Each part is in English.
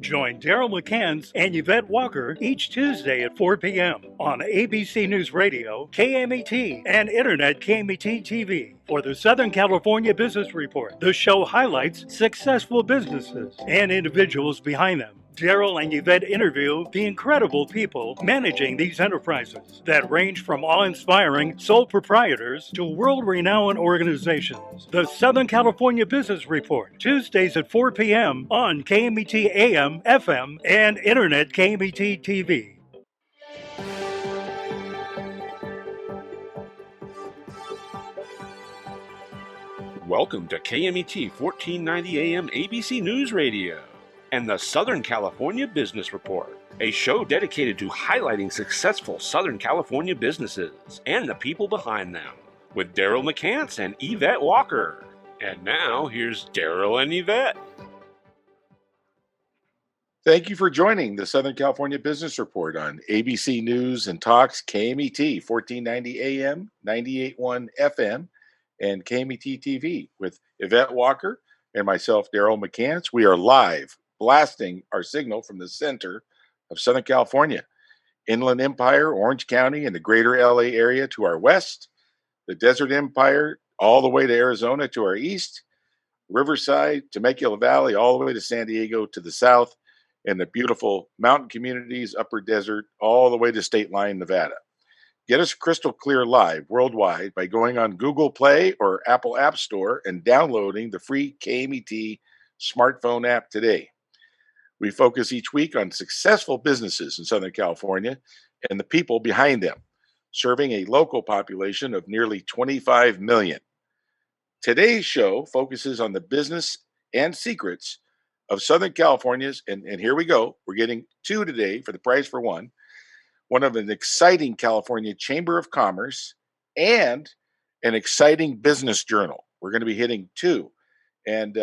Join Daryl McCants and Yvette Walker each Tuesday at 4 p.m. on ABC News Radio, KMET, and Internet KMET TV for the Southern California Business Report. The show highlights successful businesses and individuals behind them. Daryl and Yvette interview the incredible people managing these enterprises that range from awe-inspiring sole proprietors to world-renowned organizations. The Southern California Business Report, Tuesdays at 4 p.m. on KMET AM, FM, and Internet KMET TV. Welcome to KMET 1490 AM ABC News Radio and the Southern California Business Report, a show dedicated to highlighting successful Southern California businesses and the people behind them, with Daryl McCants and Yvette Walker. And now, here's Daryl and Yvette. Thank you for joining the Southern California Business Report on ABC News and Talks KMET 1490 AM, 98.1 FM, and KMET TV with Yvette Walker and myself, Daryl McCants. We are live, blasting our signal from the center of Southern California, Inland Empire, Orange County, and the greater LA area to our west, the Desert Empire all the way to Arizona to our east, Riverside, Temecula Valley, all the way to San Diego to the south, and the beautiful mountain communities, Upper Desert, all the way to State Line, Nevada. Get us crystal clear live worldwide by going on Google Play or Apple App Store and downloading the free KMET smartphone app today. We focus each week on successful businesses in Southern California and the people behind them, serving a local population of nearly 25 million. Today's show focuses on the business and secrets of Southern California's, and here we go, we're getting two today for the price for one of an exciting California Chamber of Commerce and an exciting business journal. We're going to be hitting two. And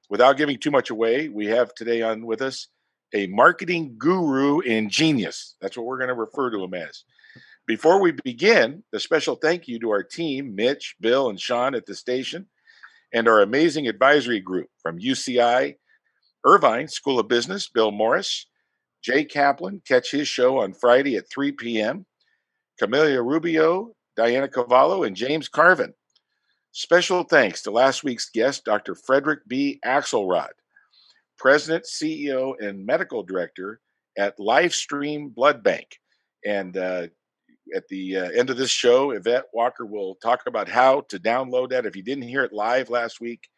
without giving too much away, we have today on with us a marketing guru and genius. That's what we're going to refer to him as. Before we begin, a special thank you to our team, Mitch, Bill, and Sean at the station, and our amazing advisory group from UCI, Irvine School of Business, Bill Morris, Jay Kaplan, catch his show on Friday at 3 p.m., Camelia Rubio, Diana Cavallo, and James Carvin. Special thanks to last week's guest, Dr. Frederick B. Axelrod, President, CEO, and Medical Director at Livestream Blood Bank. And at the end of this show, Yvette Walker will talk about how to download that. If you didn't hear it live last week,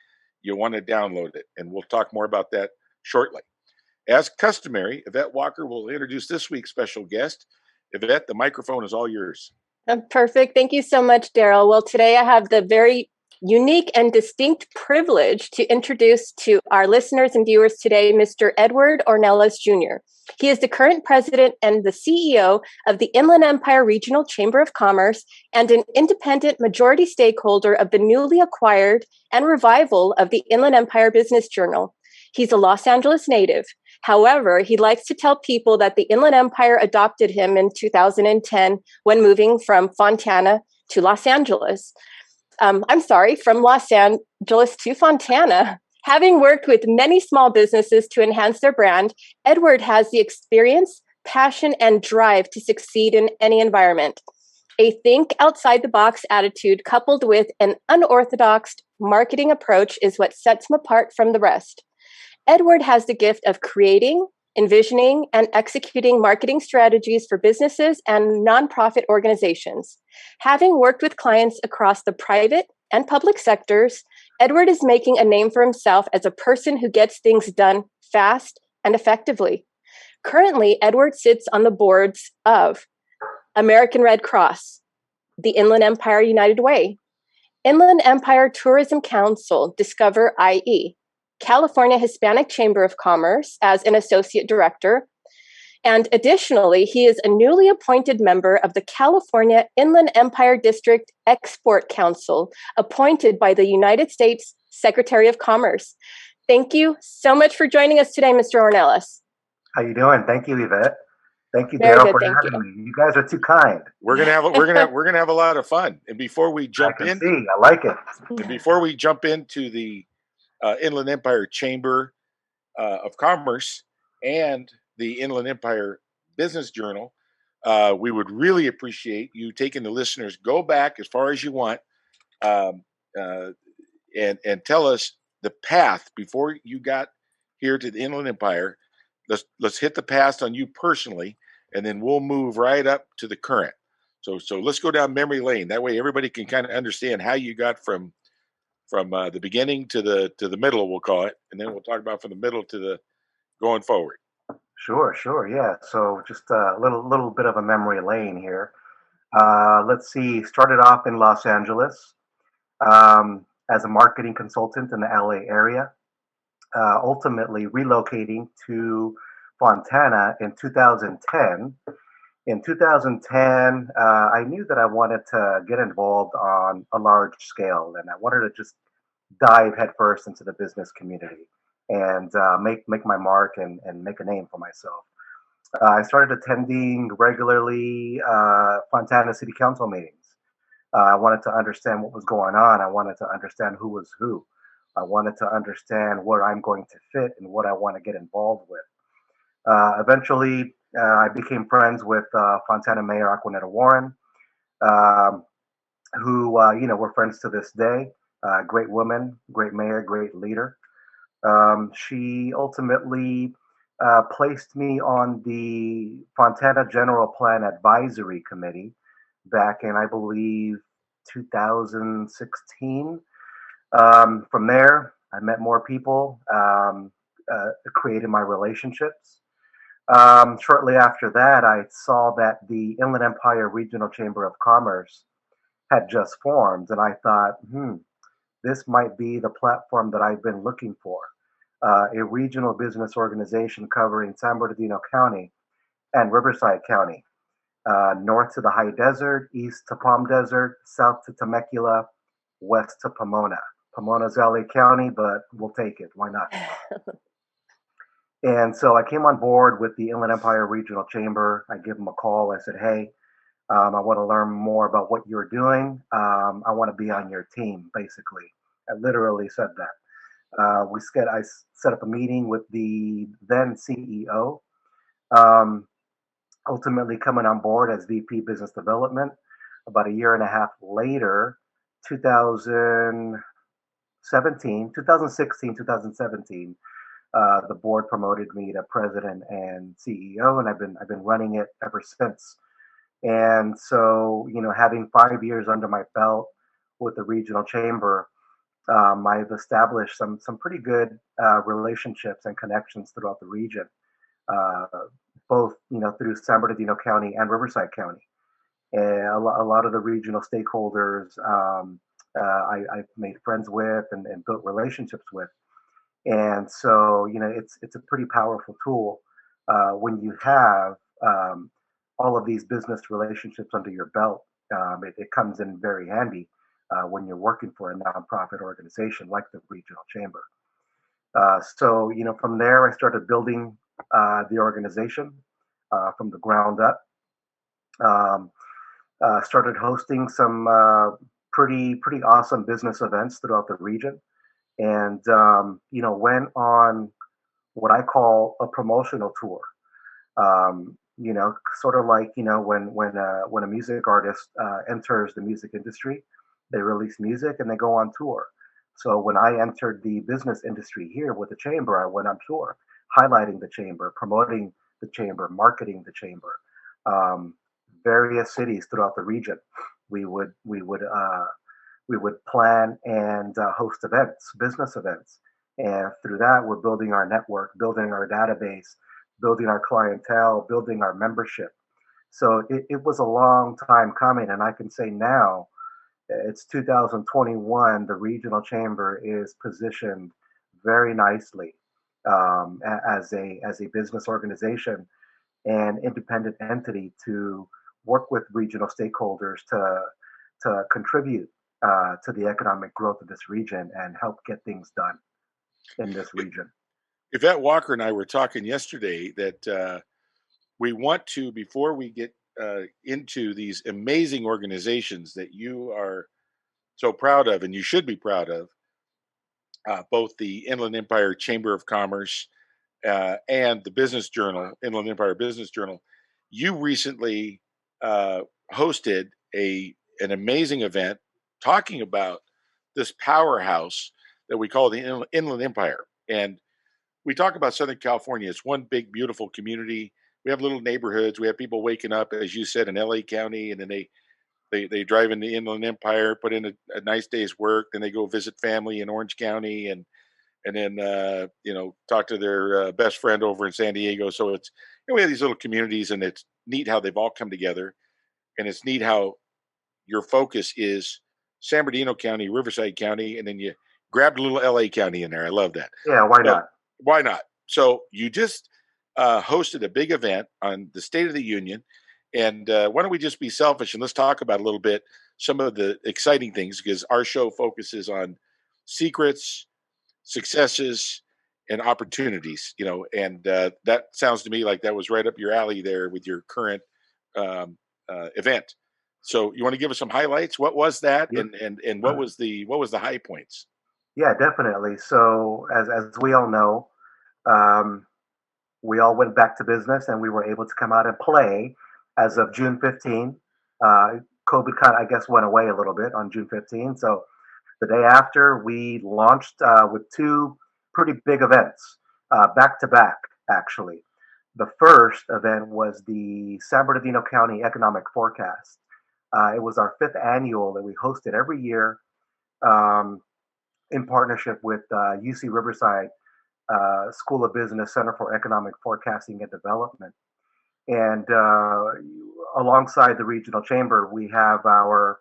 you want to download it. And we'll talk more about that shortly. As customary, Yvette Walker will introduce this week's special guest. Yvette, the microphone is all yours. Perfect. Thank you so much, Daryl. Well, today I have the very unique and distinct privilege to introduce to our listeners and viewers today, Mr. Edward Ornelas Jr. He is the current president and the CEO of the Inland Empire Regional Chamber of Commerce and an independent majority stakeholder of the newly acquired and revival of the Inland Empire Business Journal. He's a Los Angeles native. However, he likes to tell people that the Inland Empire adopted him in 2010 when moving from Fontana to Los Angeles. From Los Angeles to Fontana. Having worked with many small businesses to enhance their brand, Edward has the experience, passion, and drive to succeed in any environment. A think outside the box attitude coupled with an unorthodox marketing approach is what sets him apart from the rest. Edward has the gift of creating, envisioning, and executing marketing strategies for businesses and nonprofit organizations. Having worked with clients across the private and public sectors, Edward is making a name for himself as a person who gets things done fast and effectively. Currently, Edward sits on the boards of American Red Cross, the Inland Empire United Way, Inland Empire Tourism Council, Discover IE, California Hispanic Chamber of Commerce as an associate director. And additionally, he is a newly appointed member of the California Inland Empire District Export Council, appointed by the United States Secretary of Commerce. Thank you so much for joining us today, Mr. Ornelas. How you doing? Thank you, Yvette. Thank you, Daryl, for having me. You guys are too kind. We're gonna have a lot of fun. And before we jump I like it. And before we jump into the Inland Empire Chamber of Commerce, and the Inland Empire Business Journal. We would really appreciate you taking the listeners, go back as far as you want, um, uh, and tell us the path before you got here to the Inland Empire. Let's hit the past on you personally, and then we'll move right up to the current. So let's go down memory lane. That way, everybody can kind of understand how you got from the beginning to the middle, we'll call it, and then we'll talk about from the middle to the going forward. Sure, yeah. So just a little bit of a memory lane here. Let's see. Started off in Los Angeles as a marketing consultant in the LA area. Ultimately relocating to Fontana in 2010. In 2010, I knew that I wanted to get involved on a large scale, and I wanted to just dive headfirst into the business community and make my mark and make a name for myself. I started attending regularly Fontana City Council meetings. I wanted to understand what was going on. I wanted to understand who was who. I wanted to understand where I'm going to fit and what I want to get involved with. Eventually, I became friends with Fontana Mayor Aquanetta Warren, um, who we're friends to this day. Great woman, great mayor, great leader. She ultimately placed me on the Fontana General Plan Advisory Committee back in, I believe, 2016. From there, I met more people, created my relationships. Shortly after that, I saw that the Inland Empire Regional Chamber of Commerce had just formed, and I thought, this might be the platform that I've been looking for. A regional business organization covering San Bernardino County and Riverside County, north to the High Desert, east to Palm Desert, south to Temecula, west to Pomona. Pomona's LA County, but we'll take it. Why not? And so I came on board with the Inland Empire Regional Chamber. I give them a call. I said, hey, I want to learn more about what you're doing. I want to be on your team, basically. I literally said that. I set up a meeting with the then CEO, ultimately coming on board as VP Business Development. About a year and a half later, 2017, the board promoted me to president and CEO, and I've been running it ever since. And so, having 5 years under my belt with the regional chamber, I've established some pretty good relationships and connections throughout the region, uh, both through San Bernardino County and Riverside County. And a lot of the regional stakeholders I've made friends with and built relationships with. And so, it's a pretty powerful tool when you have all of these business relationships under your belt. It comes in very handy when you're working for a nonprofit organization like the regional chamber. So, from there, I started building the organization from the ground up. Um, Started hosting some pretty awesome business events throughout the region, and went on what I call a promotional tour. Sort of like when a music artist enters the music industry, they release music and they go on tour. So when I entered the business industry here with the chamber, I went on tour, highlighting the chamber, promoting the chamber, marketing the chamber, um, various cities throughout the region. We would plan and host events, business events. And through that, we're building our network, building our database, building our clientele, building our membership. So it was a long time coming. And I can say now, it's 2021, the regional chamber is positioned very nicely as a business organization and independent entity to work with regional stakeholders to contribute to the economic growth of this region and help get things done in this region. Yvette Walker and I were talking yesterday that we want to, before we get into these amazing organizations that you are so proud of, and you should be proud of, both the Inland Empire Chamber of Commerce and the Business Journal, Inland Empire Business Journal, you recently hosted an amazing event talking about this powerhouse that we call the Inland Empire. And we talk about Southern California. It's one big, beautiful community. We have little neighborhoods. We have people waking up, as you said, in LA County, and then they drive in the Inland Empire, put in a nice day's work, then they go visit family in Orange County, and then talk to their best friend over in San Diego. So it's we have these little communities, and it's neat how they've all come together, and it's neat how your focus is San Bernardino County, Riverside County, and then you grabbed a little LA County in there. I love that. Yeah, why not? Why not? So you just hosted a big event on the State of the Union. And why don't we just be selfish and let's talk about a little bit some of the exciting things, because our show focuses on secrets, successes, and opportunities, and that sounds to me like that was right up your alley there with your current event. So you want to give us some highlights? What was that? Yeah. And what was the high points? Yeah, definitely. So as we all know, we all went back to business and we were able to come out and play as of June 15. COVID kind of, I guess, went away a little bit on June 15. So the day after, we launched with two pretty big events, back to back, actually. The first event was the San Bernardino County Economic Forecast. It was our fifth annual that we hosted every year, in partnership with UC Riverside School of Business Center for Economic Forecasting and Development. And alongside the regional chamber, we have our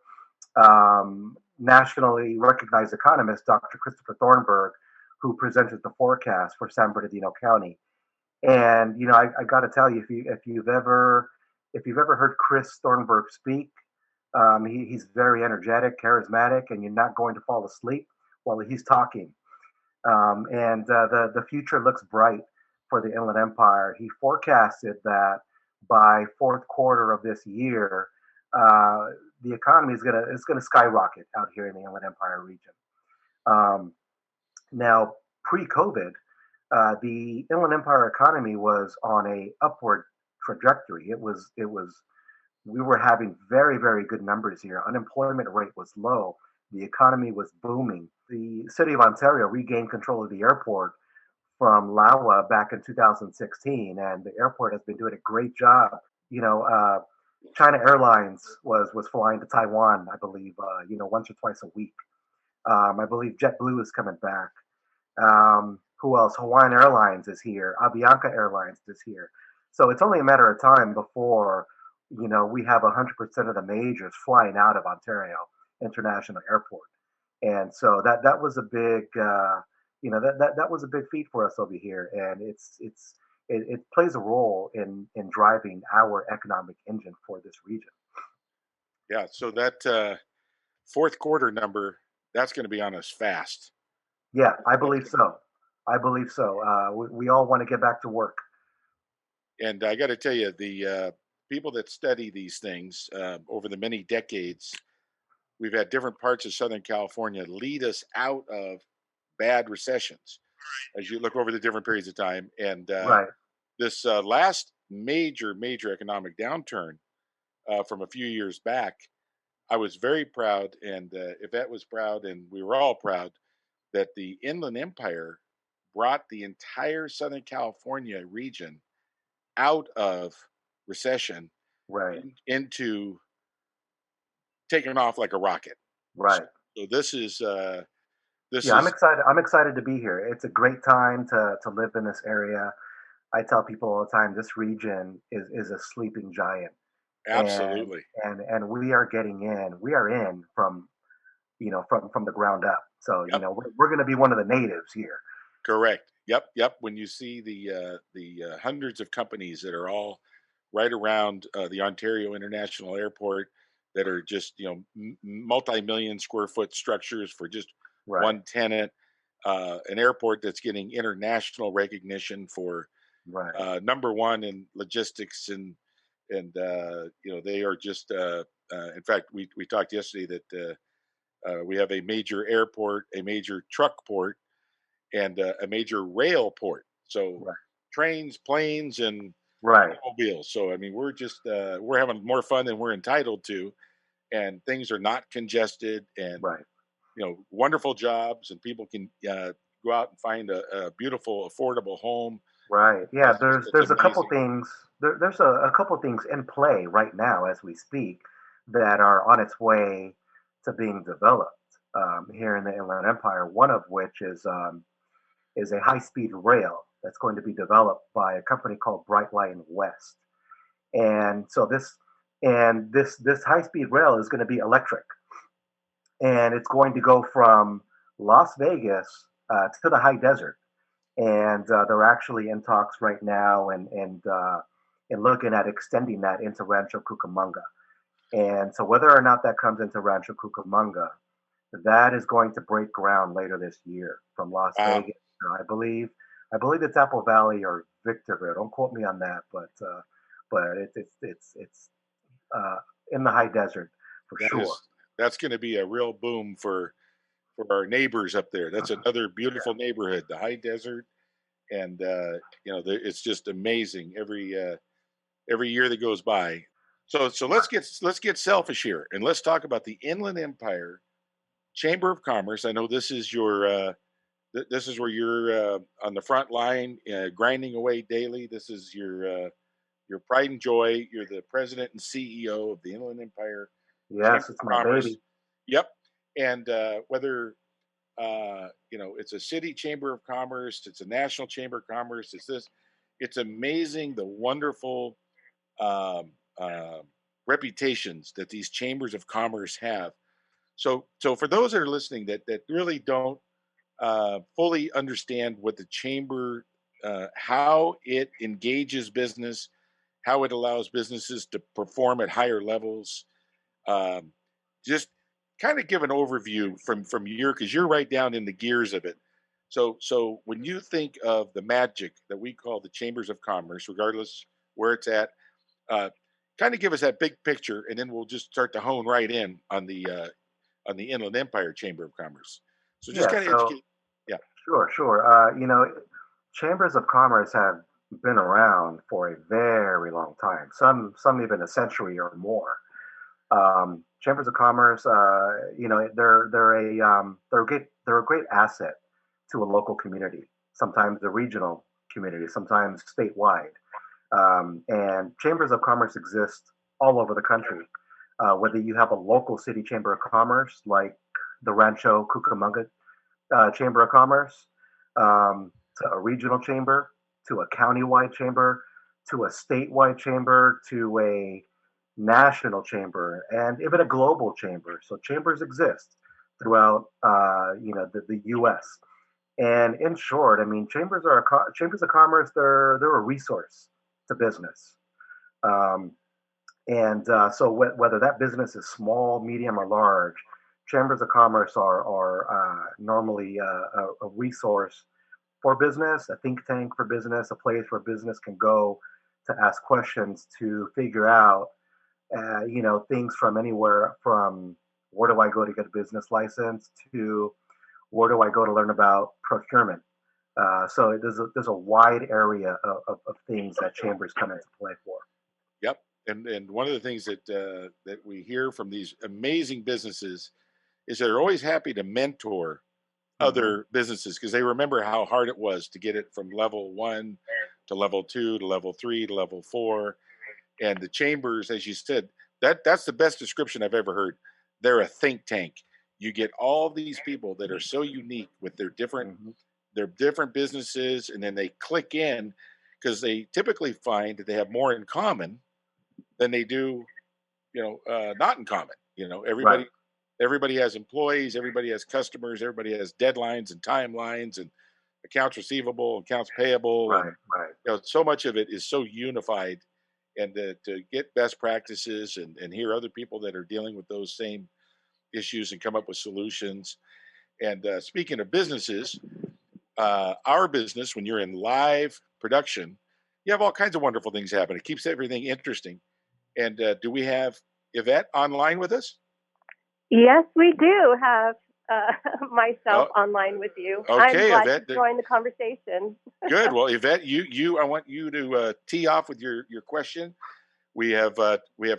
nationally recognized economist, Dr. Christopher Thornburg, who presented the forecast for San Bernardino County. And I got to tell you, if you've ever heard Chris Thornburg speak, he's very energetic, charismatic, and you're not going to fall asleep while he's talking. And the future looks bright for the Inland Empire. He forecasted that by fourth quarter of this year, the economy is gonna skyrocket out here in the Inland Empire region. Now, pre-COVID, the Inland Empire economy was on a upward trajectory. We were having very, very good numbers here. Unemployment rate was low. The economy was booming. The city of Ontario regained control of the airport from LAWA back in 2016, and the airport has been doing a great job. China Airlines was flying to Taiwan, I believe, once or twice a week. I believe JetBlue is coming back. Who else? Hawaiian Airlines is here. Avianca Airlines is here. So it's only a matter of time before we have 100% of the majors flying out of Ontario International Airport. And so that was a big that was a big feat for us over here, and it plays a role in driving our economic engine for this region. Yeah, so that fourth quarter number, that's going to be on us fast. Yeah, I believe so. We all want to get back to work. And I got to tell you, the people that study these things over the many decades, we've had different parts of Southern California lead us out of bad recessions as you look over the different periods of time. And Right. this last major economic downturn from a few years back, I was very proud, and Yvette was proud, and we were all proud that the Inland Empire brought the entire Southern California region out of recession Right. into taking off like a rocket. Right. So this is Yeah, I'm excited. I'm excited to be here. It's a great time to live in this area. I tell people all the time, this region is a sleeping giant, absolutely. and we are getting in. We are in from from the ground up. So Yep. we're going to be one of the natives here. Correct. Yep. When you see the hundreds of companies that are all right around the Ontario International Airport that are just multi-million square foot structures for just Right. one tenant, an airport that's getting international recognition for Right. number one in logistics, and they are just in fact we talked yesterday that we have a major airport, a major truck port, and a major rail port. So Right. trains, planes, and Right. automobiles. So I mean, we're just we're having more fun than we're entitled to, and things are not congested, and Right. wonderful jobs, and people can go out and find a beautiful, affordable home. Right. Yeah. It's There's a couple amazing. things. There's a couple things in play right now as we speak that are on its way to being developed here in the Inland Empire. One of which is a high speed rail that's going to be developed by a company called Brightline West. And so this high speed rail is going to be electric, and it's going to go from Las Vegas to the high desert. And they're actually in talks right now and looking at extending that into Rancho Cucamonga. And so whether or not that comes into Rancho Cucamonga, that is going to break ground later this year from Las Wow, Vegas. I believe it's Apple Valley or Victorville. Don't quote me on that, but it's uh, in the high desert for that sure. is that's going to be a real boom for our neighbors up there. That's another beautiful neighborhood, the high desert, and it's just amazing every year that goes by. So let's get selfish here, and let's talk about the Inland Empire Chamber of Commerce. I know this is this is where you're on the front line, grinding away daily. This is your pride and joy. You're the president and CEO of the Inland Empire Chamber Yes, it's of my Commerce. baby. Yep. And whether it's a city chamber of commerce, it's a national chamber of commerce, it's amazing the wonderful um, uh, reputations that these chambers of commerce have. So for those that are listening that really don't fully understand what the chamber, how it engages business, how it allows businesses to perform at higher levels, um, just kind of give an overview from your, because you're right down in the gears of it. So when you think of the magic that we call the chambers of commerce, regardless where it's at, uh, kind of give us that big picture, and then we'll just start to hone right in on the Inland Empire Chamber of Commerce. So just Yeah, kind of so educate. Yeah. sure. Chambers of commerce have been around for a very long time. Some even a century or more. Chambers of commerce, they're a great asset to a local community. Sometimes a regional community, sometimes statewide. And chambers of commerce exist all over the country. Whether you have a local city chamber of commerce like the Rancho Cucamonga Chamber of Commerce, to a regional chamber, to a countywide chamber, to a statewide chamber, to a national chamber, and even a global chamber. So chambers exist throughout, the U.S. And in short, I mean, chambers of commerce. They're a resource to business. Um, and whether that business is small, medium, or large, chambers of commerce are normally a resource for business, a think tank for business, a place where business can go to ask questions to figure out, things from anywhere from where do I go to get a business license to where do I go to learn about procurement. So there's a wide area of things that chambers come into play for. Yep. And one of the things that we hear from these amazing businesses is they're always happy to mentor Hmm. other businesses because they remember how hard it was to get it from level one to level two to level three to level four. And the chambers, as you said, that's the best description I've ever heard. They're a think tank. You get all these people that are so unique with Hmm. their different businesses, and then they click in because they typically find that they have more in common than they do, not in common. Right, Everybody has employees, everybody has customers, everybody has deadlines and timelines and accounts receivable, accounts payable, and right. so much of it is so unified. And to get best practices and hear other people that are dealing with those same issues and come up with solutions. And speaking of businesses, our business, when you're in live production, you have all kinds of wonderful things happen. It keeps everything interesting. And do we have Yvette online with us? Yes, we do have myself Oh, online with you. I'm okay, glad to Yvette. join the conversation. Good. Well, Yvette, I want you to tee off with your question. We have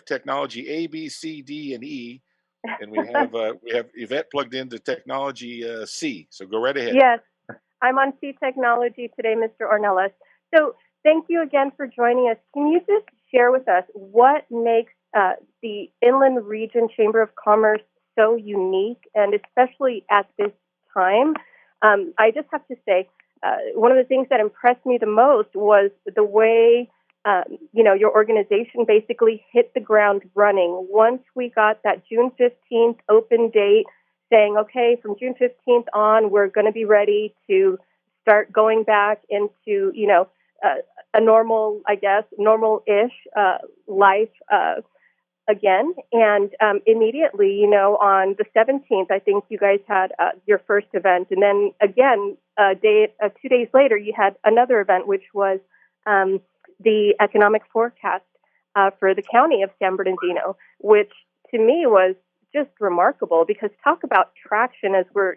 technology A, B, C, D, and E, and we have Yvette plugged into technology C. So go right ahead. Yes, I'm on C Technology today, Mr. Ornelas. So thank you again for joining us. Can you just share with us what makes the Inland Region Chamber of Commerce so unique, and especially at this time? I just have to say, one of the things that impressed me the most was the way your organization basically hit the ground running. Once we got that June 15th open date, saying, okay, from June 15th on, we're going to be ready to start going back into, a normal, I guess, normal-ish life again. And immediately, on the 17th, I think you guys had your first event. And then again, 2 days later, you had another event, which was the economic forecast for the county of San Bernardino, which to me was just remarkable, because talk about traction as we're,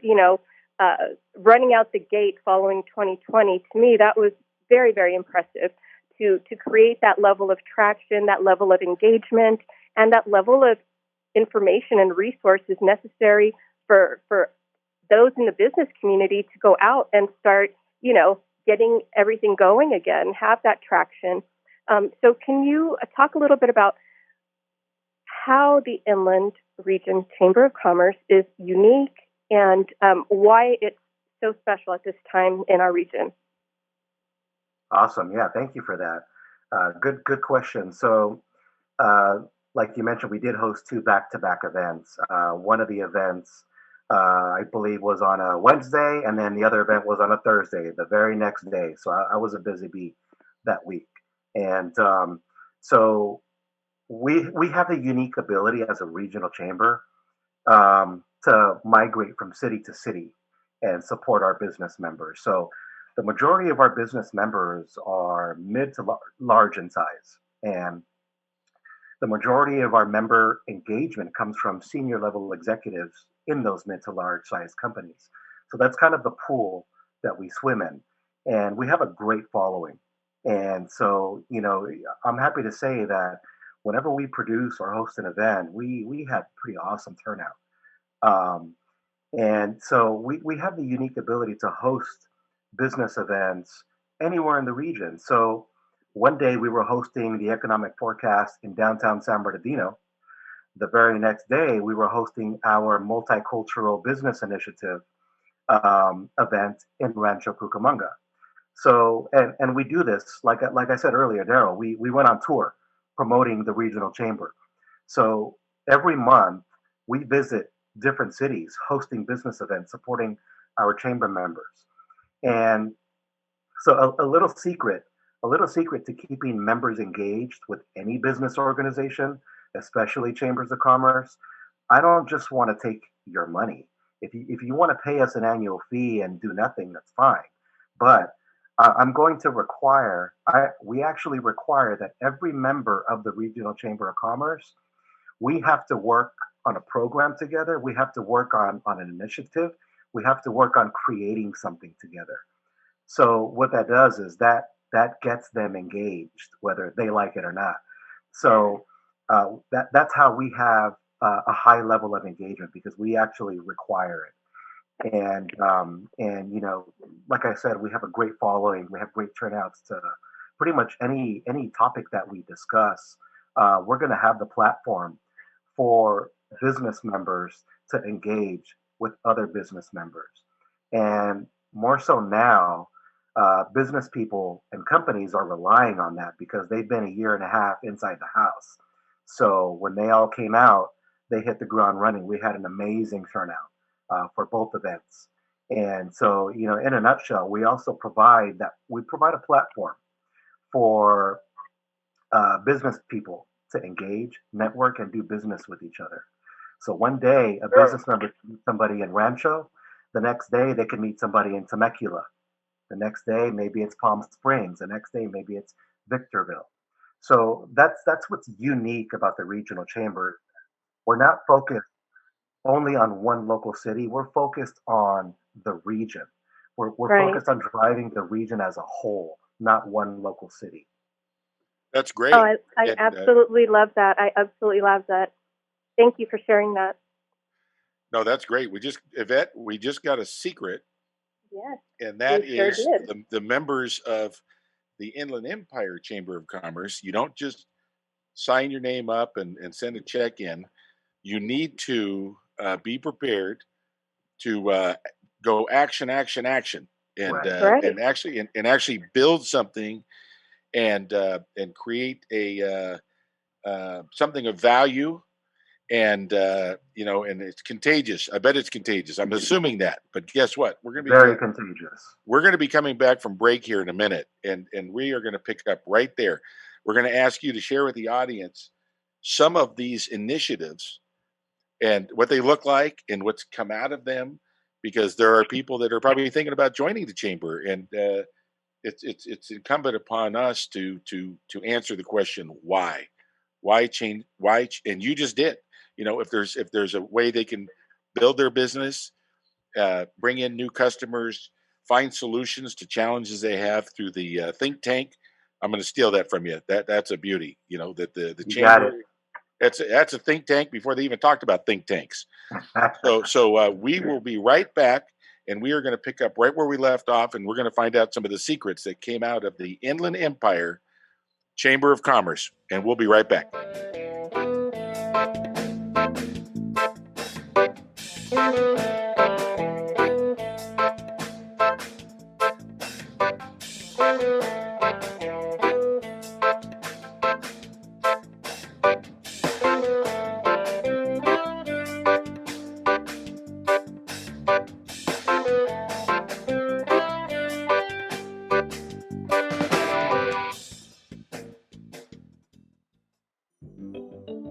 running out the gate following 2020. To me, that was very, very impressive to create that level of traction, that level of engagement, and that level of information and resources necessary for those in the business community to go out and start, getting everything going again, have that traction. So can you talk a little bit about how the Inland Region Chamber of Commerce is unique and why it's so special at this time in our region? Awesome. Yeah, thank you for that. Good question. So, like you mentioned, we did host two back-to-back events. One of the events, I believe, was on a Wednesday, and then the other event was on a Thursday, the very next day. So I was a busy bee that week, and so we have a unique ability as a regional chamber to migrate from city to city and support our business members. So the majority of our business members are mid to large in size, and the majority of our member engagement comes from senior level executives in those mid to large size companies. So that's kind of the pool that we swim in, and we have a great following. And so, I'm happy to say that whenever we produce or host an event, we have pretty awesome turnout. Um, and so we have the unique ability to host business events anywhere in the region. So one day we were hosting the economic forecast in downtown San Bernardino. The very next day we were hosting our multicultural business initiative event in Rancho Cucamonga. So and we do this like I said earlier, Daryl. We went on tour promoting the regional chamber. So every month we visit different cities, hosting business events, supporting our chamber members. And so a little secret to keeping members engaged with any business organization, especially chambers of commerce. I don't just want to take your money. If you want to pay us an annual fee and do nothing, that's fine. But I'm going to require, we actually require that every member of the Regional Chamber of Commerce, we have to work on a program together. We have to work on an initiative. We have to work on creating something together. So what that does is that gets them engaged, whether they like it or not. So that's how we have a high level of engagement, because we actually require it. And like I said, we have a great following. We have great turnouts to pretty much any topic that we discuss. We're going to have the platform for business members to engage with other business members, and more so now, business people and companies are relying on that because they've been a year and a half inside the house. So when they all came out, they hit the ground running. We had an amazing turnout for both events. And so, in a nutshell, we provide a platform for business people to engage, network, and do business with each other. So one day, a business member can meet somebody in Rancho. The next day, they can meet somebody in Temecula. The next day, maybe it's Palm Springs. The next day, maybe it's Victorville. So that's what's unique about the regional chamber. We're not focused. only on one local city. We're focused on the region. We're Right. focused on driving the region as a whole, not one local city. That's Oh, great. I And absolutely love that. I absolutely love that. Thank you for sharing that. no, that's great. Yvette, we just got a secret, Yes, and that we sure is did. the members of the Inland Empire Chamber of Commerce. You don't just sign your name up and send a check in. You need to be prepared to go action, action, action, and Right. Right. actually build something and create something of value. And and it's contagious. I bet it's contagious. I'm assuming that. But guess what? Very contagious. We're going to be coming back from break here in a minute, and we are going to pick up right there. We're going to ask you to share with the audience some of these initiatives and what they look like and what's come out of them, because there are people that are probably thinking about joining the chamber, and it's incumbent upon us to answer the question why change, and you just did. If there's a way they can build their business, bring in new customers, find solutions to challenges they have through the think tank. I'm going to steal that from you. That's a beauty. That the You got chamber, that's a think tank before they even talked about think tanks. So we will be right back, and we are going to pick up right where we left off, and we're going to find out some of the secrets that came out of the Inland Empire Chamber of Commerce, and we'll be right back.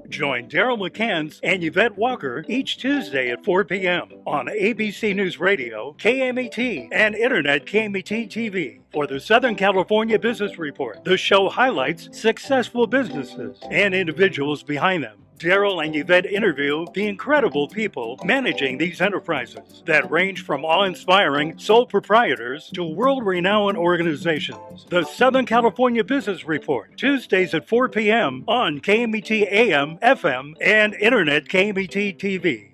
Join Daryl McCants and Yvette Walker each Tuesday at 4 p.m. on ABC News Radio, KMET, and Internet KMET TV for the Southern California Business Report. The show highlights successful businesses and individuals behind them. Daryl and Yvette interview the incredible people managing these enterprises that range from awe-inspiring sole proprietors to world-renowned organizations. The Southern California Business Report, Tuesdays at 4 p.m. on KMET AM, FM, and Internet KMET TV.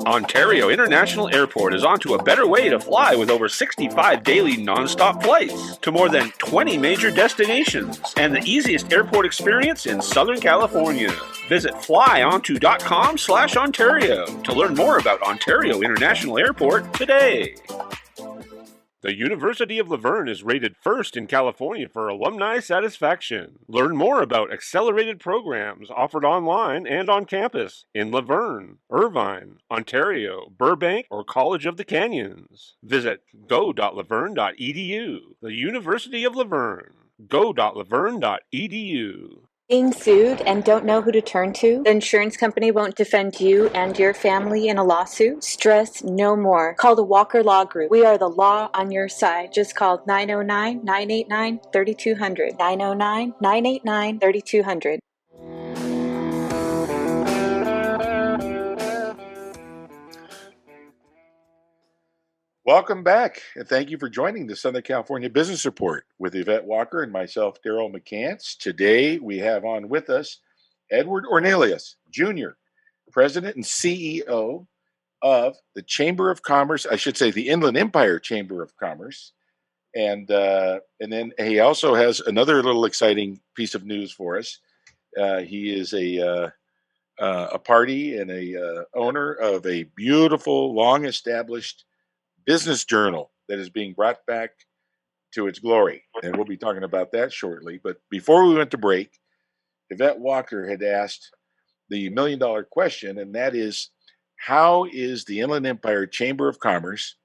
Ontario International Airport is on to a better way to fly with over 65 daily non-stop flights to more than 20 major destinations and the easiest airport experience in Southern California. Visit flyonto.com/Ontario to learn more about Ontario International Airport today. The University of La Verne is rated first in California for alumni satisfaction. Learn more about accelerated programs offered online and on campus in La Verne, Irvine, Ontario, Burbank, or College of the Canyons. Visit go.laverne.edu. The University of La Verne. go.laverne.edu. Being sued and don't know who to turn to? The insurance company won't defend you and your family in a lawsuit? Stress no more. Call the Walker Law Group. We are the law on your side. Just call 909-989-3200. 909-989-3200. Welcome back, and thank you for joining the Southern California Business Report with Yvette Walker and myself, Daryl McCants. Today, we have on with us Edward Ornelas, Jr., President and CEO of the Chamber of Commerce, I should say the Inland Empire Chamber of Commerce. And then he also has another little exciting piece of news for us. He is a party and a owner of a beautiful, long-established business journal that is being brought back to its glory. And we'll be talking about that shortly. But before we went to break, Yvette Walker had asked the million-dollar question, and that is, how is the Inland Empire Chamber of Commerce?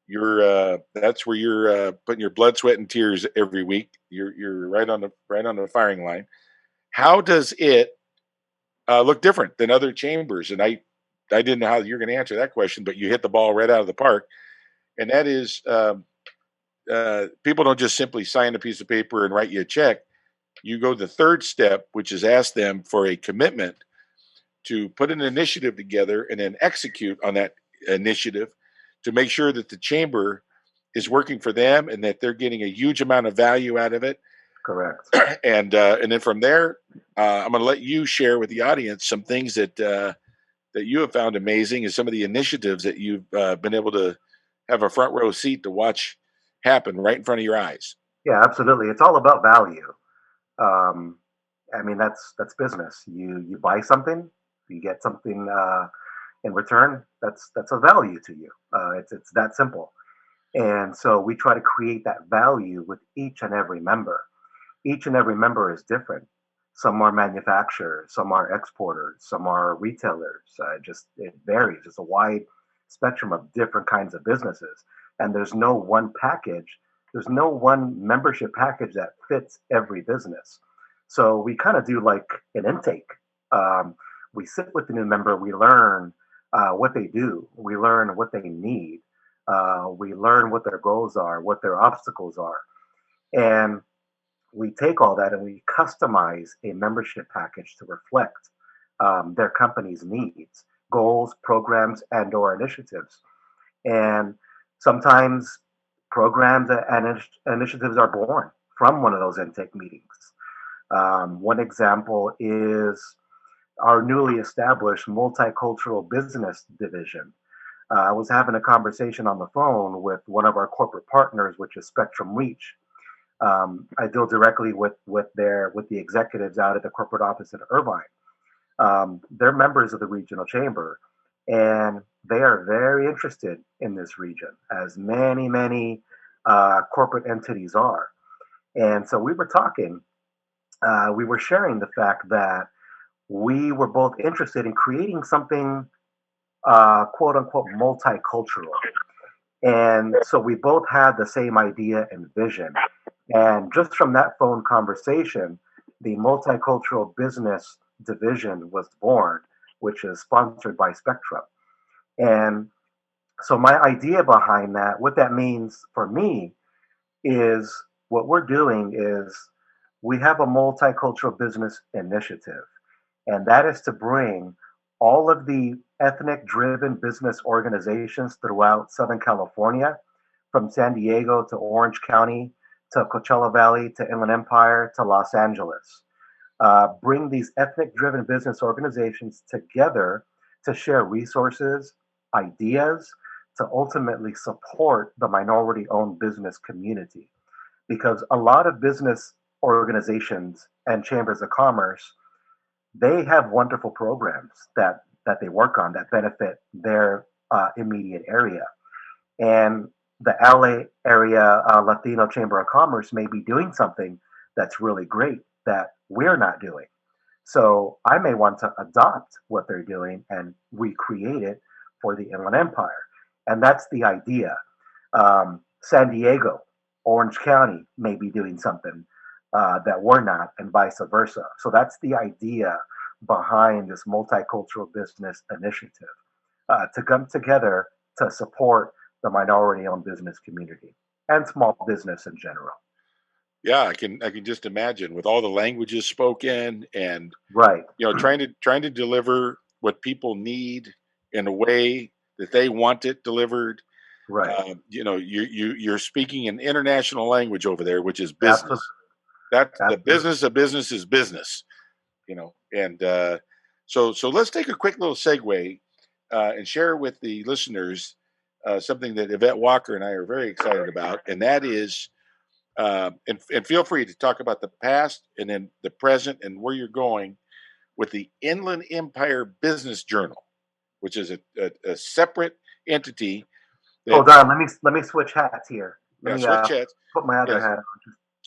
That's where you're putting your blood, sweat, and tears every week. You're right on the firing line. How does it look different than other chambers? And I didn't know how you're going to answer that question, but you hit the ball right out of the park. And that is, people don't just simply sign a piece of paper and write you a check. you go the third step, which is ask them for a commitment to put an initiative together and then execute on that initiative to make sure that the chamber is working for them and that they're getting a huge amount of value out of it. Correct. And then from there, I'm going to let you share with the audience some things that you have found amazing and some of the initiatives that you've been able to have a front row seat to watch happen right in front of your eyes. Yeah, absolutely. It's all about value. I mean, that's business. You buy something, you get something in return. That's a value to you. It's that simple. And so we try to create that value with each and every member. Each and every member is different. Some are manufacturers, some are exporters, some are retailers. It varies. It's a wide spectrum of different kinds of businesses. And there's no one package. There's no one membership package that fits every business. So we kind of do like an intake. We sit with the new member. We learn what they do. We learn what they need. We learn what their goals are, what their obstacles are. And we take all that and we customize a membership package to reflect their company's needs, goals, programs, and or initiatives. And sometimes programs and initiatives are born from one of those intake meetings. One example is our newly established multicultural business division. I was having a conversation on the phone with one of our corporate partners, which is Spectrum Reach. I deal directly with the executives out at the corporate office in Irvine. They're members of the regional chamber, and they are very interested in this region, as many corporate entities are. And so we were talking. We were sharing the fact that we were both interested in creating something, quote unquote, multicultural. And so we both had the same idea and vision. And just from that phone conversation, the multicultural business division was born, which is sponsored by Spectrum. And so my idea behind that, what that means for me is what we're doing is we have a multicultural business initiative. And that is to bring all of the ethnic-driven business organizations throughout Southern California, from San Diego to Orange County, to Coachella Valley, to Inland Empire, to Los Angeles. Bring these ethnic-driven business organizations together to share resources, ideas, to ultimately support the minority-owned business community. Because a lot of business organizations and chambers of commerce, they have wonderful programs that they work on that benefit their immediate area. And the LA area Latino Chamber of Commerce may be doing something that's really great that we're not doing. So I may want to adopt what they're doing and recreate it for the Inland Empire. And that's the idea. San Diego, Orange County may be doing something that we're not, and vice versa. So that's the idea behind this multicultural business initiative, to come together to support the minority-owned business community and small business in general. Yeah, I can just imagine with all the languages spoken and Right. trying to deliver what people need in a way that they want it delivered. Right. You're speaking an international language over there, which is business. Absolutely. That's the business of business is business. And so let's take a quick little segue and share with the listeners something that Yvette Walker and I are very excited about, and that is, and feel free to talk about the past and then the present and where you're going with the Inland Empire Business Journal, which is a separate entity. Hold on, let me switch hats here. Switch hats. Put my other hat on.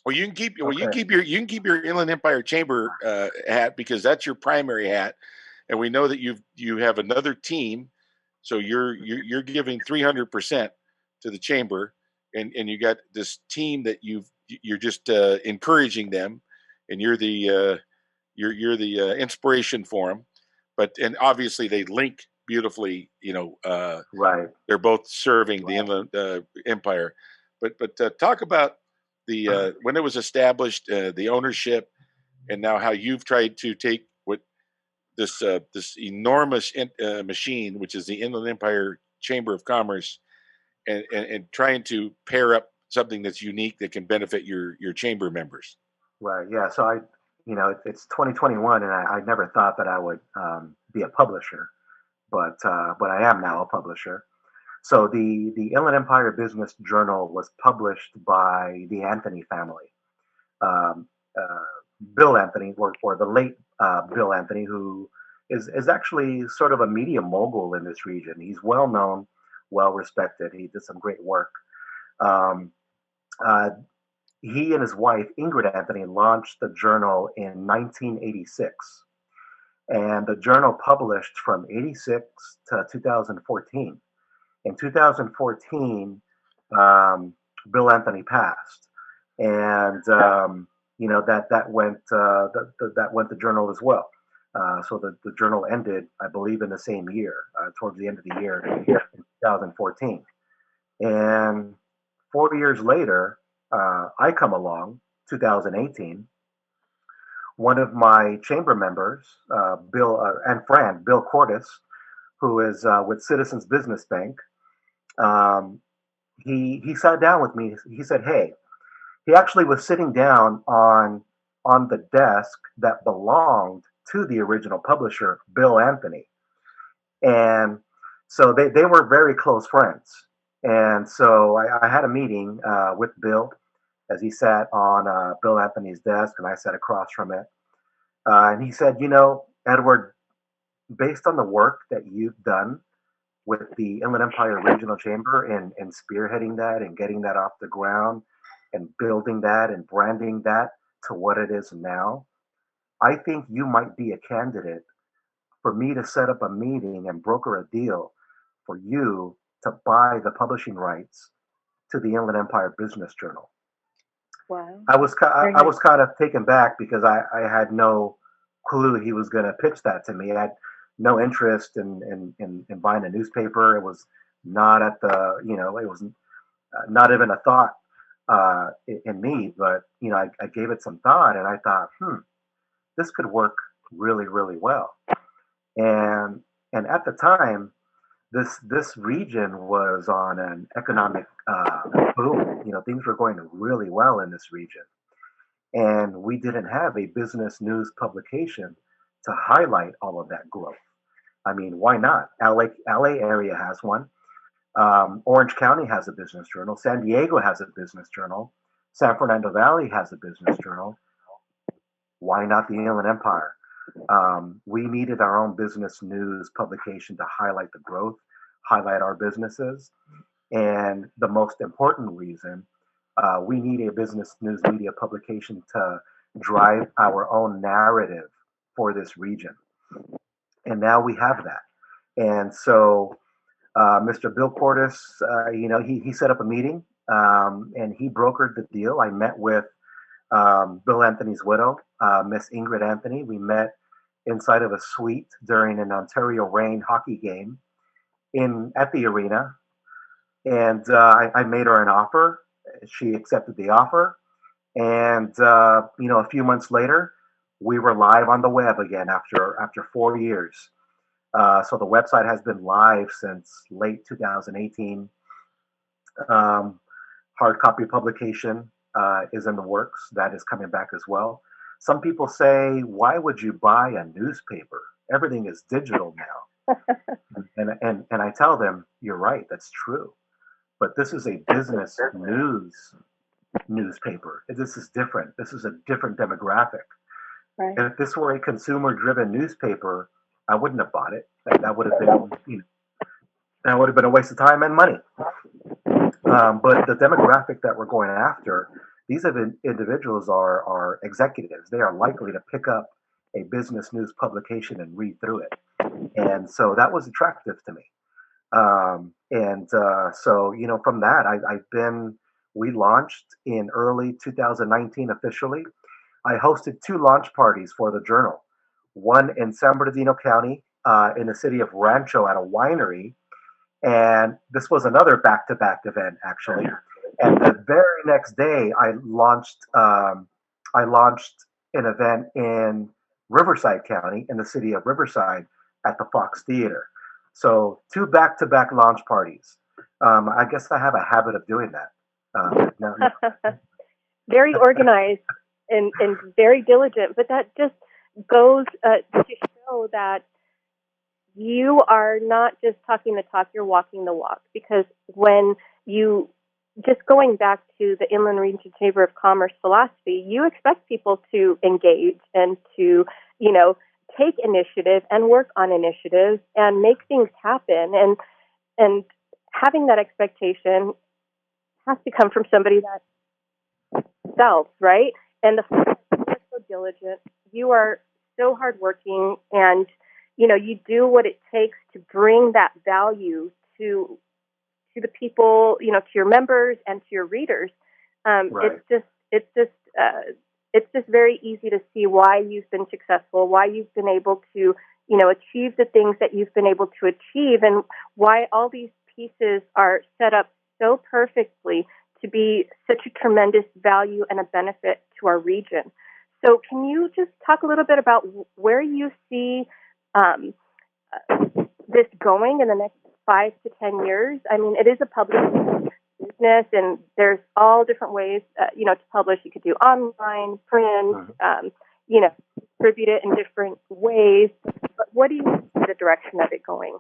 Well, you can keep your Inland Empire Chamber hat because that's your primary hat, and we know that you have another team, so you're giving 300% to the chamber, and you got this team that you're just encouraging them, and you're the inspiration for them, and obviously they link beautifully. Right. They're both serving the Inland Empire, but talk about the when it was established, the ownership, and now how you've tried to take what this enormous machine, which is the Inland Empire Chamber of Commerce, and trying to pair up something that's unique that can benefit your chamber members. Right. Yeah. So it's 2021, and I never thought that I would be a publisher, but I am now a publisher. So the Inland Empire Business Journal was published by the Anthony family, um, Bill Anthony, or the late Bill Anthony, who is actually sort of a media mogul in this region. He's well known, well respected. He did some great work. Um, uh, he and his wife, Ingrid Anthony, launched the journal in 1986. And the journal published from 86 to 2014. In 2014, Bill Anthony passed. And, that went the journal as well. So the journal ended, I believe, in the same year, towards the end of the year in 2014. And 4 years later, I come along, 2018. One of my chamber members, Bill and friend Bill Cordes, who is with Citizens Business Bank, he sat down with me. He said, "Hey," he actually was sitting down on the desk that belonged to the original publisher, Bill Anthony, and so they were very close friends. And so I had a meeting with Bill as he sat on Bill Anthony's desk, and I sat across from it. And he said, "Edward, based on the work that you've done with the Inland Empire Regional Chamber and spearheading that and getting that off the ground and building that and branding that to what it is now, I think you might be a candidate for me to set up a meeting and broker a deal for you to buy the publishing rights to the Inland Empire Business Journal." Wow. I was kind of taken back because I had no clue he was going to pitch that to me. I had no interest in buying a newspaper. It was not at the it was not even a thought in me. But I gave it some thought, and I thought, this could work really, really well. And at the time, this region was on an economic boom. Things were going really well in this region, and we didn't have a business news publication to highlight all of that growth. I mean, why not? LA area has one. Orange County has a business journal. San Diego has a business journal. San Fernando Valley has a business journal. Why not the Inland Empire? We needed our own business news publication to highlight the growth, highlight our businesses. And the most important reason, we need a business news media publication to drive our own narrative for this region. And now we have that. And so Mr. Bill Cordes, he set up a meeting and he brokered the deal. I met with Bill Anthony's widow, Miss Ingrid Anthony. We met inside of a suite during an Ontario Reign hockey game at the arena, and I made her an offer. She accepted the offer, and a few months later, we were live on the web again after 4 years. So the website has been live since late 2018. Hard copy publication is in the works. That is coming back as well. Some people say, why would you buy a newspaper? Everything is digital now. and I tell them, you're right, that's true. But this is a business newspaper. This is different. This is a different demographic. Right. If this were a consumer-driven newspaper, I wouldn't have bought it. That would have been, that would have been a waste of time and money. But the demographic that we're going after, these individuals are executives. They are likely to pick up a business news publication and read through it. And so that was attractive to me. So, from that, we launched in early 2019 officially. I hosted 2 launch parties for the journal, one in San Bernardino County, in the city of Rancho at a winery. And this was another back-to-back event, actually. And the very next day, I launched an event in Riverside County, in the city of Riverside, at the Fox Theater. So 2 back-to-back launch parties. I guess I have a habit of doing that. No, Very organized and very diligent, but that just goes to show that you are not just talking the talk, you're walking the walk. Because when you, just going back to the Inland Region Chamber of Commerce philosophy, you expect people to engage and to, take initiative and work on initiatives and make things happen. And having that expectation has to come from somebody that self, right? And the fact that you are so diligent, you are so hardworking, and you do what it takes to bring that value to the people, to your members and to your readers. right. It's just very easy to see why you've been successful, why you've been able to, achieve the things that you've been able to achieve, and why all these pieces are set up so perfectly to be such a tremendous value and a benefit to our region. So can you just talk a little bit about where you see this going in the next 5 to 10 years? I mean, it is a public business, and there's all different ways, to publish. You could do online, print, distribute it in different ways. But what do you see the direction of it going?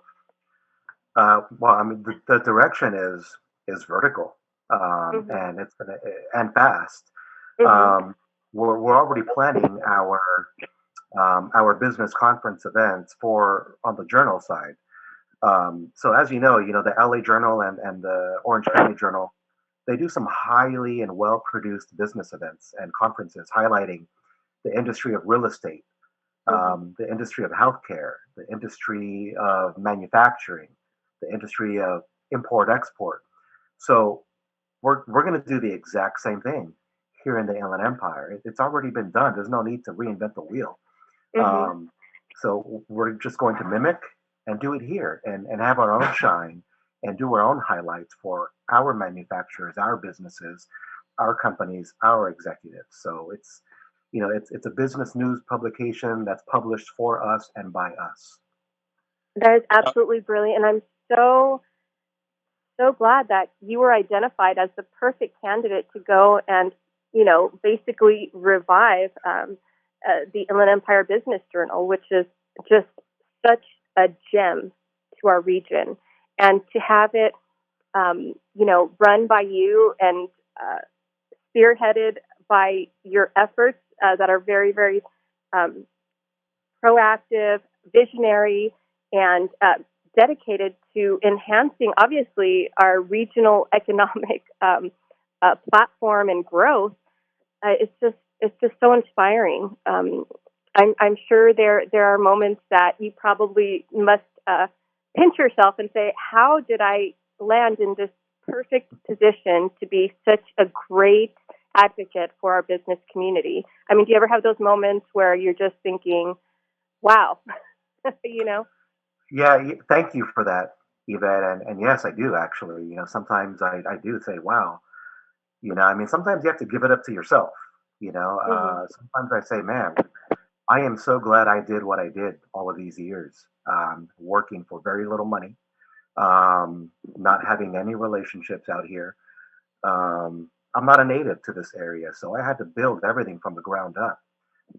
Well, I mean, the direction is vertical, and it's gonna and fast. Mm-hmm. We're already planning our business conference events on the journal side. So as you know, the LA Journal and the Orange County Journal, they do some highly and well-produced business events and conferences highlighting the industry of real estate, the industry of healthcare, the industry of manufacturing, the industry of import-export. So we're going to do the exact same thing here in the Inland Empire. It's already been done. There's no need to reinvent the wheel. Mm-hmm. So we're just going to mimic and do it here and have our own shine and do our own highlights for our manufacturers, our businesses, our companies, our executives. So it's a business news publication that's published for us and by us. That is absolutely brilliant. And I'm so glad that you were identified as the perfect candidate to go and, basically revive the Inland Empire Business Journal, which is just such a gem to our region. And to have it, run by you and spearheaded by your efforts that are very, very proactive, visionary, and dedicated to enhancing, obviously, our regional economic platform and growth. It's just so inspiring. I'm sure there are moments that you probably must pinch yourself and say, how did I land in this perfect position to be such a great advocate for our business community? I mean, do you ever have those moments where you're just thinking, wow, Yeah, thank you for that, Yvette. And yes, I do actually. Sometimes I do say, wow. I mean, sometimes you have to give it up to yourself. Sometimes I say, man, I am so glad I did what I did all of these years, working for very little money, not having any relationships out here. I'm not a native to this area, so I had to build everything from the ground up,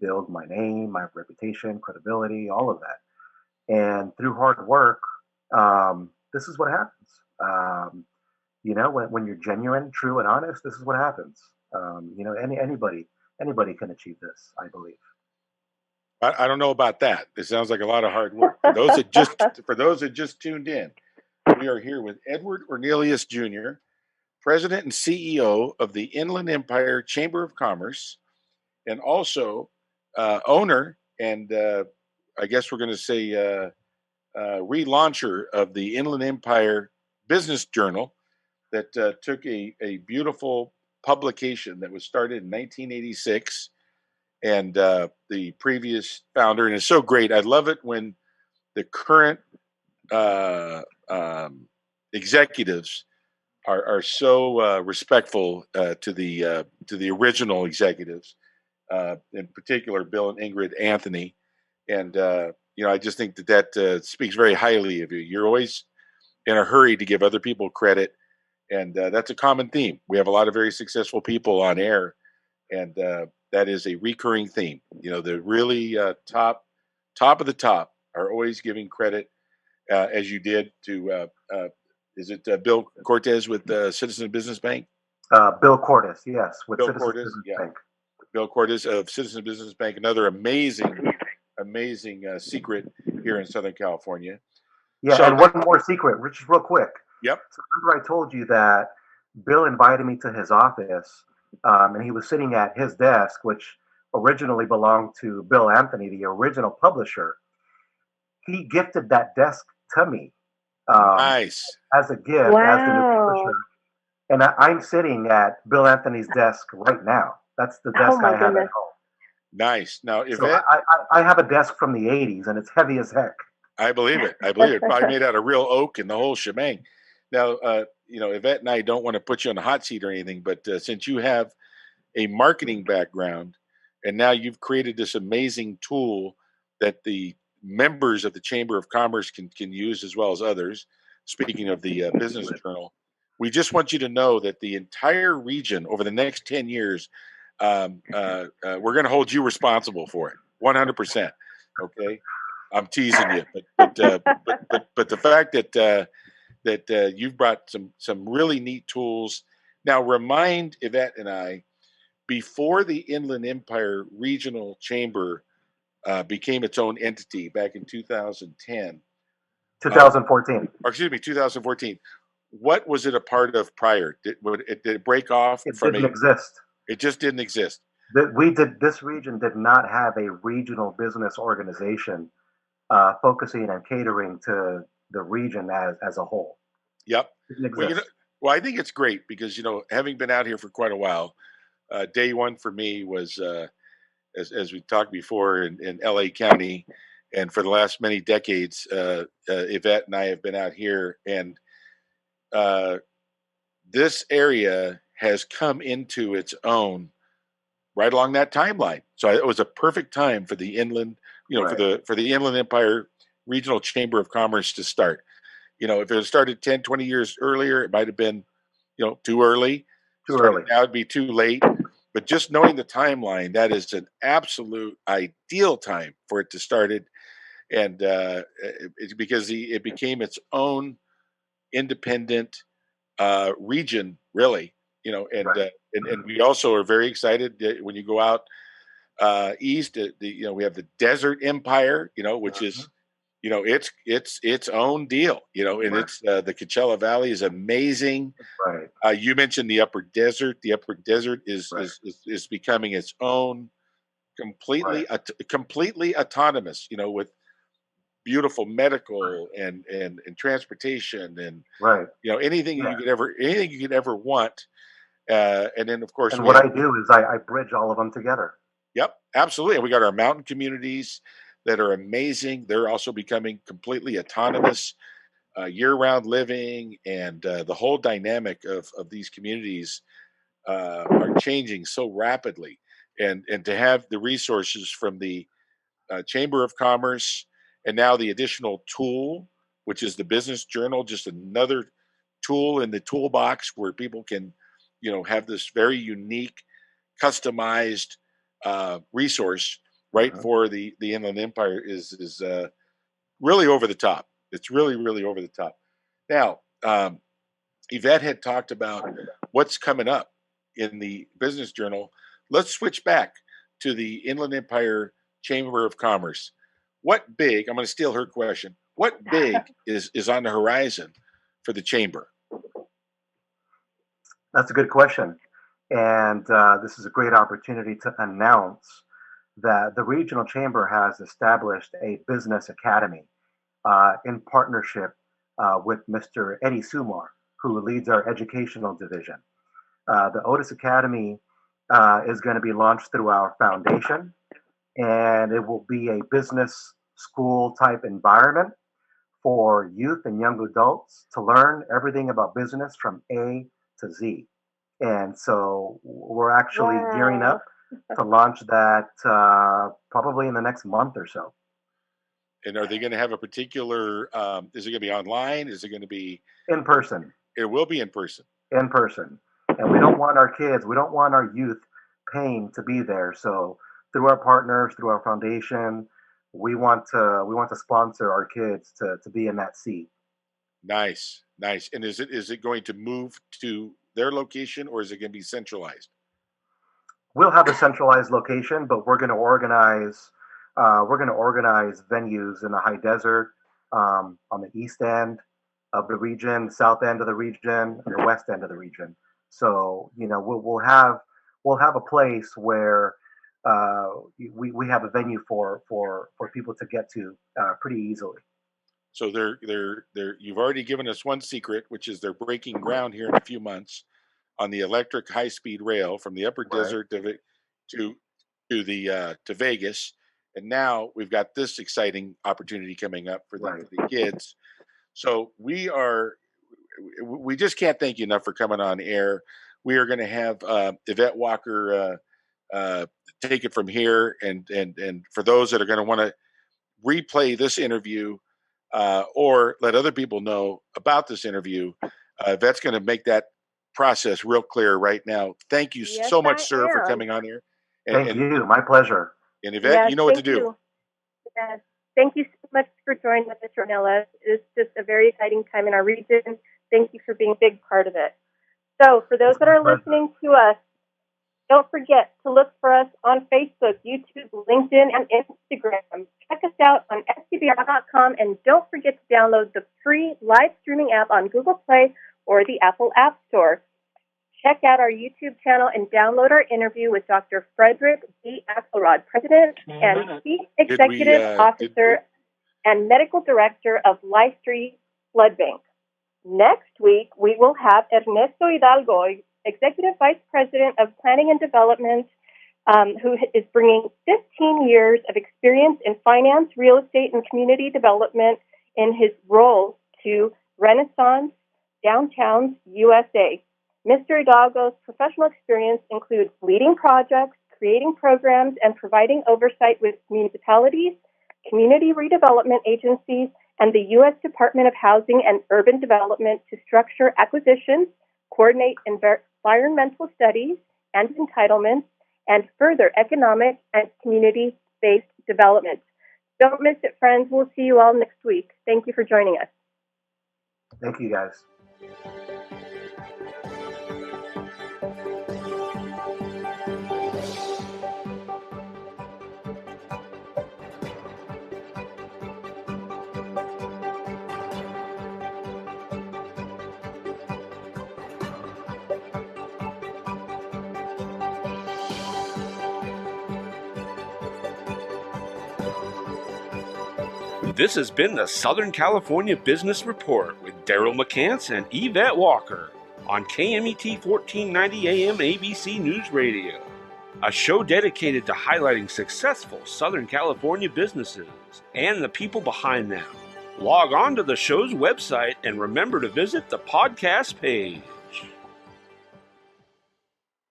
build my name, my reputation, credibility, all of that. And through hard work, this is what happens. When you're genuine, true, and honest, this is what happens. Anybody can achieve this, I believe. I don't know about that. It sounds like a lot of hard work. For those that just tuned in, we are here with Edward Ornelas Jr., President and CEO of the Inland Empire Chamber of Commerce, and also owner and I guess we're going to say relauncher of the Inland Empire Business Journal that took a beautiful publication that was started in 1986. And the previous founder, and it's so great. I love it when the current executives are so respectful to the original executives. in particular, Bill and Ingrid Anthony. And, I just think that speaks very highly of you. You're always in a hurry to give other people credit. And that's a common theme. We have a lot of very successful people on air, and that is a recurring theme. The really top of the top are always giving credit, as you did to, is it Bill Cortez with Citizen Business Bank? Bill Cordes, yes, with Bill Citizens Cordes, Business yeah. Bank. Bill Cordes of Citizen Business Bank, another amazing secret here in Southern California. Yeah, So, and one more secret, just real quick. yep. So remember I told you that Bill invited me to his office, and he was sitting at his desk, which originally belonged to Bill Anthony, the original publisher. He gifted that desk to me Nice. as a gift, as the new publisher. And I'm sitting at Bill Anthony's desk right now. That's the desk I have at home. Nice. Now, So Yvette, I have a desk from the 80s, and it's heavy as heck. I believe it. Probably made out of real oak and the whole shebang. Now, Yvette and I don't want to put you on the hot seat or anything, but since you have a marketing background and now you've created this amazing tool that the members of the Chamber of Commerce can use as well as others, speaking of the Business Journal, we just want you to know that the entire region over the next 10 years, we're going to hold you responsible for it, 100%. Okay. I'm teasing you, but the fact that you've brought some really neat tools. Now, remind Yvette and I, before the Inland Empire Regional Chamber became its own entity back in 2010, 2014. or excuse me, 2014. What was it a part of prior? Did it break off? It didn't exist. It just didn't exist. This region did not have a regional business organization focusing and catering to the region as a whole. Yep. Didn't exist. Well, I think it's great because, having been out here for quite a while, day one for me was, as we talked before, in LA County. And for the last many decades, Yvette and I have been out here. And this area has come into its own right along that timeline. So it was a perfect time for the inland, right, for the Inland Empire Regional Chamber of Commerce to start. If it had started 10, 20 years earlier, it might have been, too early. Now it'd be too late. But just knowing the timeline, that is an absolute ideal time for it to start it. And it's because it became its own independent region, really. Right. And we also are very excited that when you go out east, we have the Desert Empire, which is, it's its own deal, and it's the Coachella Valley is amazing. Right. You mentioned the Upper Desert. The Upper Desert is becoming its own completely autonomous, with beautiful medical and transportation and anything you could ever want. And then of course, and what I do is I bridge all of them together. Yep, absolutely. And we got our mountain communities that are amazing. They're also becoming completely autonomous, year-round living, and the whole dynamic of these communities are changing so rapidly. And to have the resources from the Chamber of Commerce and now the additional tool, which is the Business Journal, just another tool in the toolbox where people can, have this very unique, customized resource right for the Inland Empire is really over the top. It's really, really over the top. Now, Yvette had talked about what's coming up in the Business Journal. Let's switch back to the Inland Empire Chamber of Commerce. What big, I'm going to steal her question, what big is on the horizon for the Chamber? That's a good question. And this is a great opportunity to announce that the Regional Chamber has established a business academy in partnership with Mr. Eddie Sumar, who leads our educational division. The Otis Academy is going to be launched through our foundation, and it will be a business school type environment for youth and young adults to learn everything about business from A to Z. And so we're actually gearing up to launch that probably in the next month or so. And are they going to have a particular? Is it going to be online? Is it going to be in person? It will be in person. In person, and we don't want our kids, we don't want our youth paying to be there. So through our partners, through our foundation, we want to sponsor our kids to be in that seat. Nice. And is it going to move to their location, or is it going to be centralized? We'll have a centralized location, but we're going to organize venues in the high desert, on the east end of the region, south end of the region, and the west end of the region. So we'll have a place where we have a venue for people to get to pretty easily. So you've already given us one secret, which is they're breaking ground here in a few months on the electric high-speed rail from the upper desert to Vegas, and now we've got this exciting opportunity coming up for the kids. So we just can't thank you enough for coming on air. We are going to have Yvette Walker take it from here, and for those that are going to want to replay this interview or let other people know about this interview, Yvette's going to make that process real clear right now. Thank you so much, sir, for coming on here. Thank you. My pleasure. And Yvette, you know what to do. Yes. Thank you so much for joining us, Mr. Ornelas. It's just a very exciting time in our region. Thank you for being a big part of it. So for those that are listening to us, don't forget to look for us on Facebook, YouTube, LinkedIn, and Instagram. Check us out on SCBR.com, and don't forget to download the free live streaming app on Google Play or the Apple App Store. Check out our YouTube channel and download our interview with Dr. Frederick B. Axelrod, President and Chief Executive Officer and Medical Director of Life3 Blood Bank. Next week, we will have Ernesto Hidalgo, Executive Vice President of Planning and Development, who is bringing 15 years of experience in finance, real estate, and community development in his role to Renaissance Downtowns USA. Mr. Hidalgo's professional experience includes leading projects, creating programs, and providing oversight with municipalities, community redevelopment agencies, and the U.S. Department of Housing and Urban Development to structure acquisitions, coordinate environmental studies and entitlements, and further economic and community-based development. Don't miss it, friends. We'll see you all next week. Thank you for joining us. Thank you, guys. This has been the Southern California Business Report with Daryl McCants and Yvette Walker on KMET 1490 AM ABC News Radio, a show dedicated to highlighting successful Southern California businesses and the people behind them. Log on to the show's website and remember to visit the podcast page.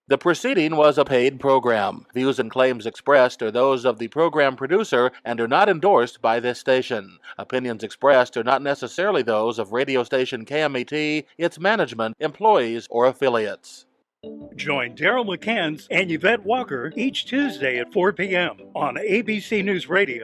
The proceeding was a paid program. Views and claims expressed are those of the program producer and are not endorsed by this station. Opinions expressed are not necessarily those of radio station KMET, its management, employees, or affiliates. Join Daryl McCants and Yvette Walker each Tuesday at 4 p.m. on ABC News Radio.